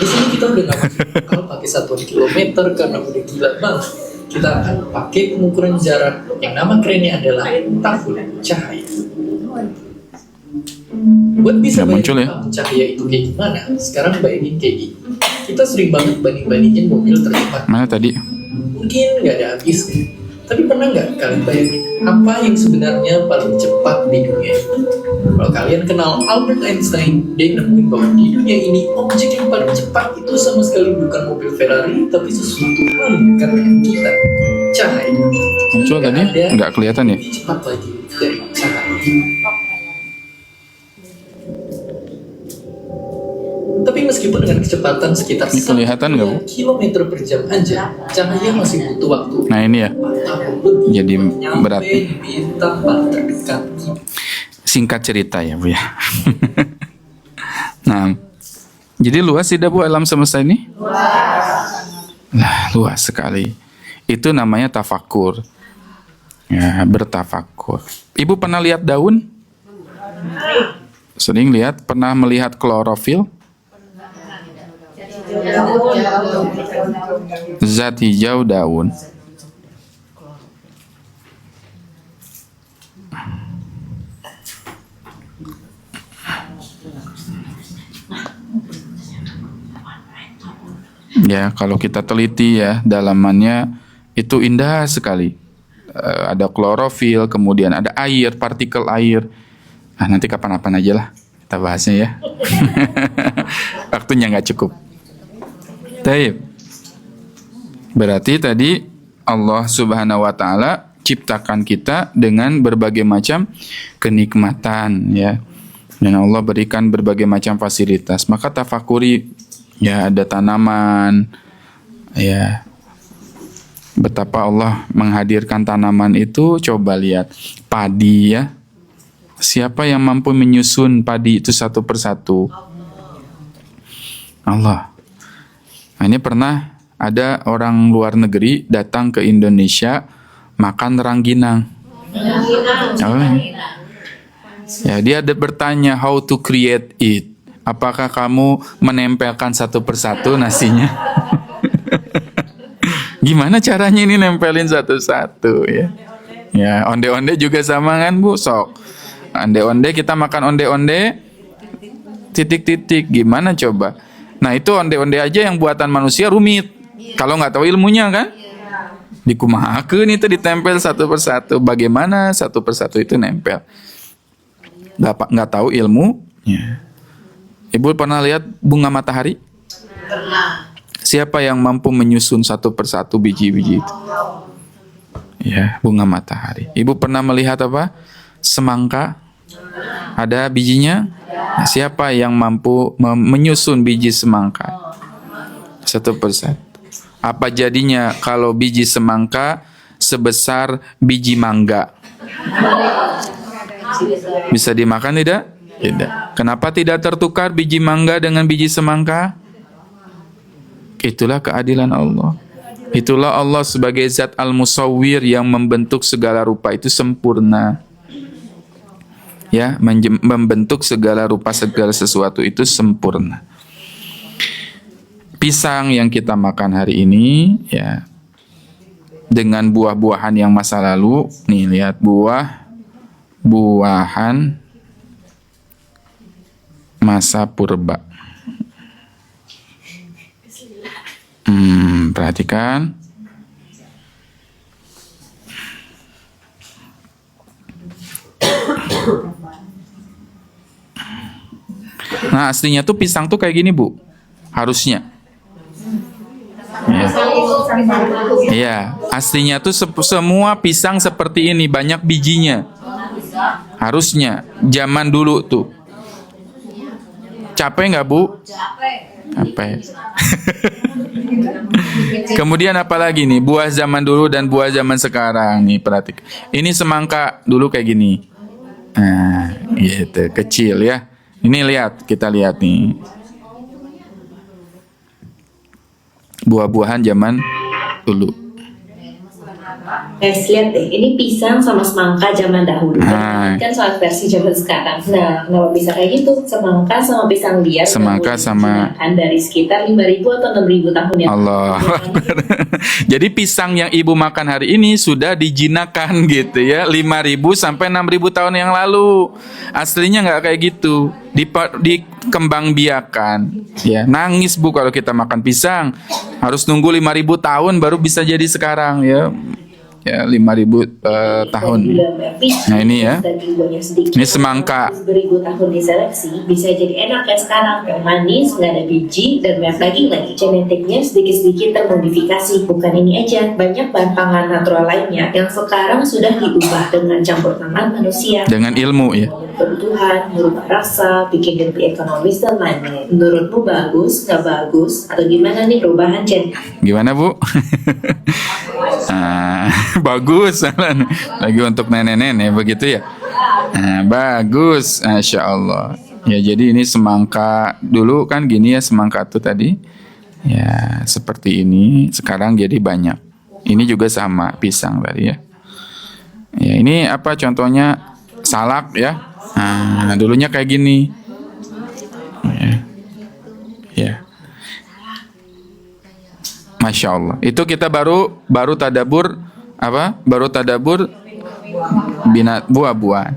Di sini kita udah nggak masuk lokal pakai satuan kilometer karena udah gila banget. Kita akan pakai pengukuran jarak yang nama kerennya adalah tahun cahaya. Buat bisa Nggak muncul bayangin ya? tahun cahaya itu kayak gimana, sekarang bayangin kayak gini. Kita sering banget banding-bandingin mobil tercepat. Mana tadi? Mungkin nggak ada habisnya. Tapi pernah nggak kalian bayangin apa yang sebenarnya paling cepat di dunia ini? Kalau kalian kenal Albert Einstein, dia nemuin bahwa di dunia ini objek yang paling cepat itu sama sekali bukan mobil Ferrari, tapi sesuatu hal yang dekat dengan kita, cahaya. Muncul Nggak tadi? ada Nggak kelihatan ya? lebih cepat lagi dari cahaya. Tapi meskipun dengan kecepatan sekitar Ini kelihatan nggak, Bu? 1 kilometer per jam aja, cahaya masih butuh waktu Nah ini ya. 4 tahun lebih Jadi nyampe berat. di bintang paling terdekat kita. Singkat cerita ya, Bu ya. Nah, jadi luas tidak, Bu, alam semesta ini? Lah, luas sekali. Itu namanya tafakur. Ya, bertafakur. Ibu pernah lihat daun? Sering lihat? Pernah melihat klorofil? Zat hijau daun. Ya, kalau kita teliti ya, dalamannya itu indah sekali. Ada klorofil, kemudian ada air, partikel air. Nanti kapan-kapan aja lah kita bahasnya ya. Waktunya nggak cukup. Taib. Berarti tadi Allah Subhanahu wa taala ciptakan kita dengan berbagai macam kenikmatan ya. Dan Allah berikan berbagai macam fasilitas. Maka tafakuri ya, ada tanaman ya. Betapa Allah menghadirkan tanaman itu, coba lihat padi ya. Siapa yang mampu menyusun padi itu satu persatu? Allah. Nah, ini pernah ada orang luar negeri datang ke Indonesia makan rangginang. Oh, ya, dia ada bertanya how to create it. Apakah kamu menempelkan satu persatu nasinya? Gimana caranya ini nempelin satu-satu ya? Ya, onde-onde juga sama kan, Bu? Sok. Onde-onde, kita makan onde-onde titik-titik. Gimana coba? Nah, itu onde-onde aja yang buatan manusia rumit. Kalau nggak tahu ilmunya kan? Dikumahakeun itu ditempel satu persatu. Bagaimana satu persatu itu nempel? Nggak tahu ilmu. Ya. Ibu pernah lihat bunga matahari? Pernah. Siapa yang mampu menyusun satu persatu biji-biji itu? Ya, bunga matahari. Ibu pernah melihat apa? Semangka? Ada bijinya? Nah, siapa yang mampu menyusun biji semangka? Satu persatu. Apa jadinya kalau biji semangka sebesar biji mangga? Bisa dimakan tidak? Tidak. Kenapa tidak tertukar biji mangga dengan biji semangka? Itulah keadilan Allah. Itulah Allah sebagai zat al-musawwir yang membentuk segala rupa itu sempurna. ya, membentuk segala rupa segala sesuatu itu sempurna. Pisang yang kita makan hari ini ya, dengan buah-buahan yang masa lalu, nih lihat buah-buahan masa purba. Perhatikan. Nah, aslinya tuh pisang tuh kayak gini, Bu. Harusnya. Ya. Iya, aslinya tuh semua pisang seperti ini, banyak bijinya. Harusnya zaman dulu tuh. Capek nggak, Bu? Capek. Kemudian apa lagi nih? Buah zaman dulu dan buah zaman sekarang nih, perhatikan. Ini semangka dulu kayak gini. Nah, gitu, kecil ya. Ini lihat, kita lihat nih. Buah-buahan zaman dulu. Guys, lihat deh, ini pisang sama semangka zaman dahulu. Kan soal versi zaman sekarang. Nah, kenapa bisa kayak gitu? Semangka sama pisang liar. Semangka sama kan dari sekitar 5.000 atau 6.000 tahun yang Allah. Jadi pisang yang ibu makan hari ini sudah dijinakan gitu ya, 5.000 sampai 6.000 tahun yang lalu. Aslinya nggak kayak gitu. Dikembangbiakan. Ya, nangis Bu kalau kita makan pisang. Harus nunggu 5.000 tahun baru bisa jadi sekarang ya. Ya, 5.000 tahun. Nah ini ya, ini semangka. Beribu tahun diseleksi bisa jadi enak kayak sekarang, kayak manis, nggak ada biji dan banyak lagi genetiknya sedikit-sedikit termodifikasi. Bukan ini aja, banyak bahan pangan natural lainnya yang sekarang sudah diubah dengan campur tangan manusia. Dengan ilmu ya. Kebutuhan, merubah rasa, bikin lebih ekonomis dan lain-lain. Menurutmu bagus, nggak bagus, atau gimana nih perubahan Jen? Gimana Bu? Bagus lagi untuk nenek-nenek begitu ya. Bagus, Masya Allah ya. Jadi ini semangka dulu kan gini ya, semangka tuh tadi ya seperti ini, sekarang jadi banyak. Ini juga sama pisang tadi ya. Ya ini apa contohnya, salak ya. Dulunya kayak gini ya. Masya Allah. Itu kita baru tadabur apa? Baru tadabur buah-buah.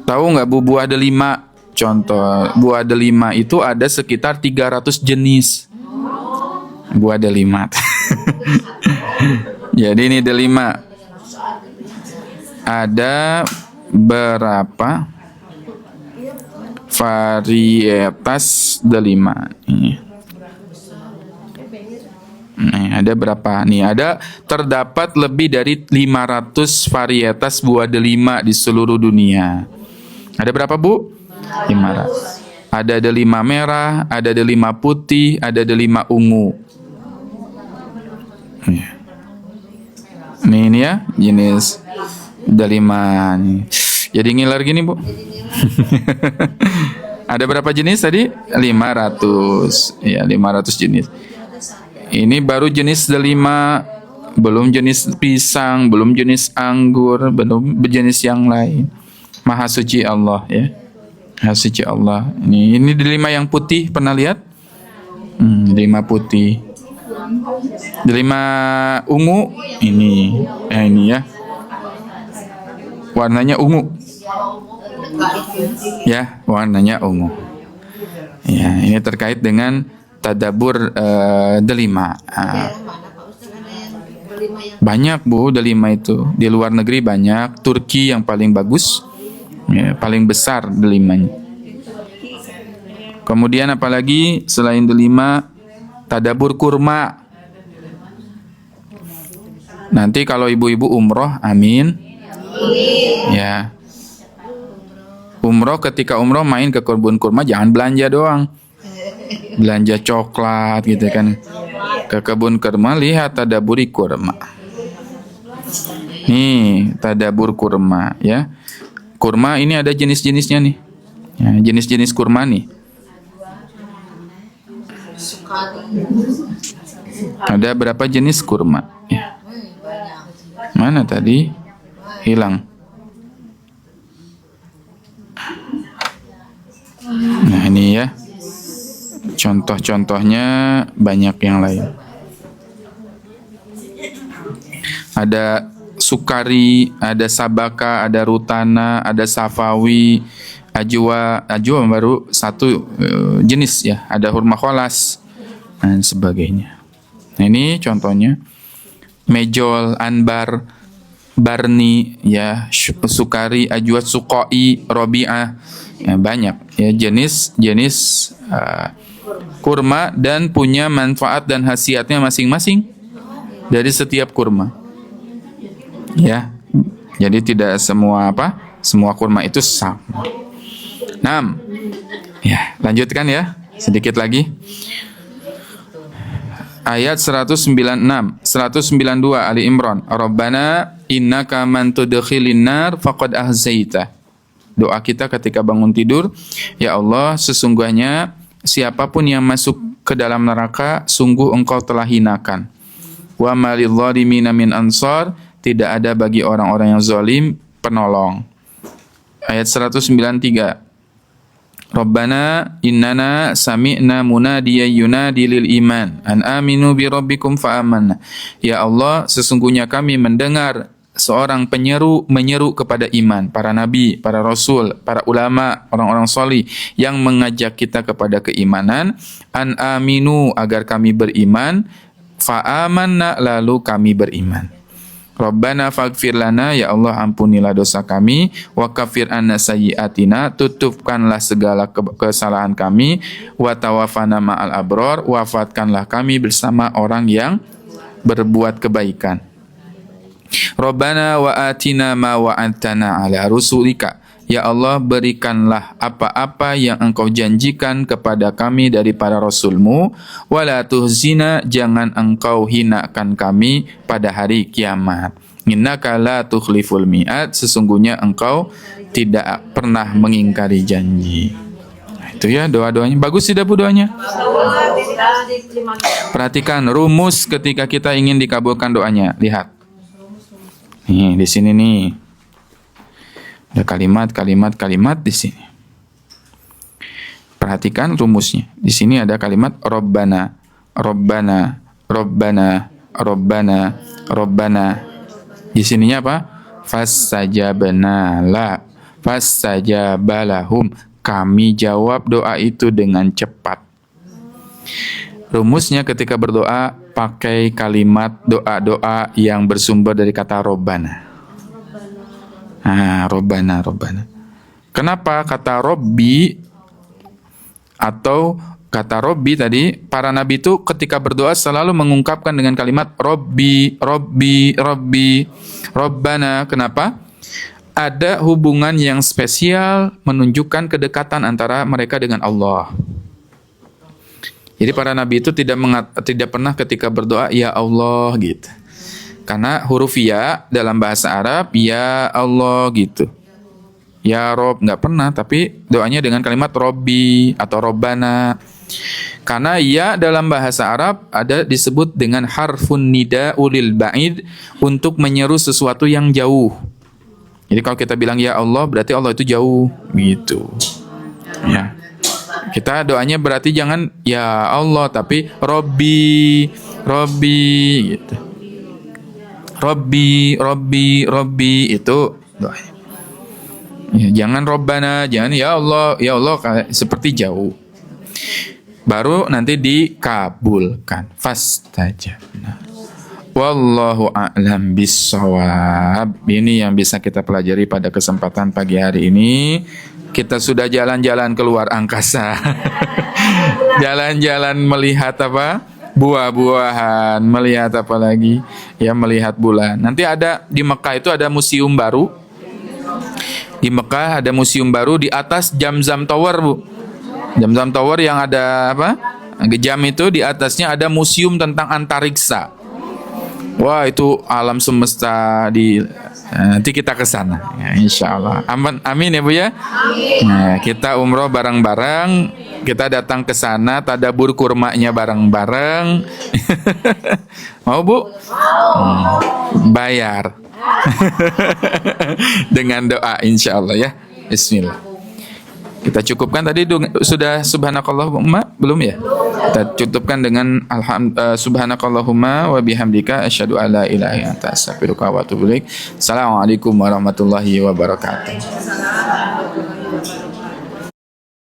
Tahu nggak Bu, buah delima? Contoh, buah delima itu ada sekitar 300 jenis. Buah delima. Jadi ini delima. Ada berapa varietas delima? Nih, ada berapa? Nih, ada terdapat lebih dari 500 varietas buah delima di seluruh dunia. Ada berapa, Bu? 500. Ada delima merah, ada delima putih, ada delima ungu. Ini ya, jenis delima nih. Jadi ngiler gini, Bu. Ada berapa jenis tadi? 500. Ya, 500 jenis. Ini baru jenis delima, belum jenis pisang, belum jenis anggur, belum jenis yang lain. Maha suci Allah ya. Maha suci Allah. Ini delima yang putih, pernah lihat? Delima putih. Delima ungu ini ya. Warnanya ungu. Ya, warnanya ungu. Ya, ini terkait dengan tadabur delima. Banyak Bu delima itu. Di luar negeri banyak. Turki yang paling bagus ya, paling besar delimanya. Kemudian apalagi selain delima, tadabur kurma. Nanti kalau ibu-ibu umroh, amin ya, umroh, ketika umroh main ke kebun kurma, jangan belanja doang, belanja coklat gitu kan. Ke kebun kurma, lihat tadaburi kurma. Nih tadabur kurma ya. Kurma ini ada jenis-jenisnya nih ya, jenis-jenis kurma nih. Ada berapa jenis kurma ya. Mana tadi? Hilang. ini ya. Contoh-contohnya banyak yang lain. Ada sukari, ada sabaka, ada rutana, ada safawi, ajwa baru satu jenis ya. Ada hurma kholas dan sebagainya. Nah, ini contohnya. Mejol, anbar, barni, ya, sukari, ajwa, sukoi, robi'ah, ya, banyak ya jenis kurma dan punya manfaat dan khasiatnya masing-masing dari setiap kurma. Ya, jadi tidak semua kurma itu sama. 6. Ya, lanjutkan ya, sedikit lagi. Ayat 196, 192 Ali Imran. Rabbana innaka man tudkhilin nar faqad ahzaita. Doa kita ketika bangun tidur, ya Allah, sesungguhnya siapapun yang masuk ke dalam neraka, sungguh Engkau telah hinakan. Wa malil zalimina min ansar, tidak ada bagi orang-orang yang zalim penolong. Ayat 193. Rabbana innana sami'na munadiyan yunadi lil iman an aminu bi rabbikum fa amanna. Ya Allah, sesungguhnya kami mendengar seorang penyeru menyeru kepada iman, para nabi, para rasul, para ulama, orang-orang salih yang mengajak kita kepada keimanan, an aminu, agar kami beriman, fa amanna, lalu kami beriman. Rabbana faghfir lana, ya Allah ampunilah dosa kami, wa kafir anna sayyiatina, tutupkanlah segala kesalahan kami, wa tawaffana ma'al abror, wafatkanlah kami bersama orang yang berbuat kebaikan. Rabbana wa atina ma wa'adtana ala rusulika, ya Allah berikanlah apa-apa yang Engkau janjikan kepada kami dari para rasulmu, wala tuhzina, jangan Engkau hinakan kami pada hari kiamat. Innaka la tukhliful mi'ad, sesungguhnya Engkau tidak pernah mengingkari janji. Nah, itu ya doa-doanya. Bagus tidak Bu doanya? Perhatikan rumus ketika kita ingin dikabulkan doanya. Lihat. Nih, di sini nih. Ada kalimat di sini. Perhatikan rumusnya. Di sini ada kalimat Rabbana, Rabbana, Rabbana, Rabbana, Rabbana. Di sininya apa? Fastajabna la, fastajabalahum. Kami jawab doa itu dengan cepat. Rumusnya ketika berdoa pakai kalimat doa-doa yang bersumber dari kata Rabbana. Robbana. Kenapa kata Robbi atau kata Robbi tadi, para nabi itu ketika berdoa selalu mengungkapkan dengan kalimat Robbi, Robbi, Robbi, Robbana. Kenapa? Ada hubungan yang spesial menunjukkan kedekatan antara mereka dengan Allah. Jadi para nabi itu tidak pernah ketika berdoa ya Allah gitu. Karena huruf ya dalam bahasa Arab ya Allah gitu. Ya Rob nggak pernah, tapi doanya dengan kalimat Robbi atau Robbana. Karena ya dalam bahasa Arab ada disebut dengan harfun nida ulil ba'id, untuk menyeru sesuatu yang jauh. Jadi kalau kita bilang ya Allah berarti Allah itu jauh gitu. Ya. Kita doanya berarti jangan ya Allah tapi Robbi, Robbi gitu. Robbi, Robbi, Robbi itu doanya. Ya, jangan Robbana, jangan ya Allah seperti jauh. Baru nanti dikabulkan. Fastajabna. Wallahu a'lam bissawab. Ini yang bisa kita pelajari pada kesempatan pagi hari ini. Kita sudah jalan-jalan keluar angkasa. Jalan-jalan melihat apa? Buah-buahan, melihat apa lagi? Ya, melihat bulan. Nanti ada di Mekah itu ada museum baru. Di Mekah ada museum baru di atas Zamzam Tower, Bu. Zamzam Tower yang ada apa? Jam itu di atasnya ada museum tentang antariksa. Wah, itu alam semesta nanti kita ke sana. Ya, insya Allah. Amin ya Bu ya. Amin. Nah, kita umroh bareng-bareng. Kita datang ke sana, tadabur kurmanya bareng-bareng. Mau Bu? Bayar. Dengan doa insya Allah ya. Bismillah. Kita cukupkan tadi sudah subhanakallahumma belum ya? Kita cukupkan dengan subhanakallahumma wa bihamdika asyhadu alla ilaha illa anta astaghfiruka wa atubu ilaik. Assalamualaikum warahmatullahi wabarakatuh.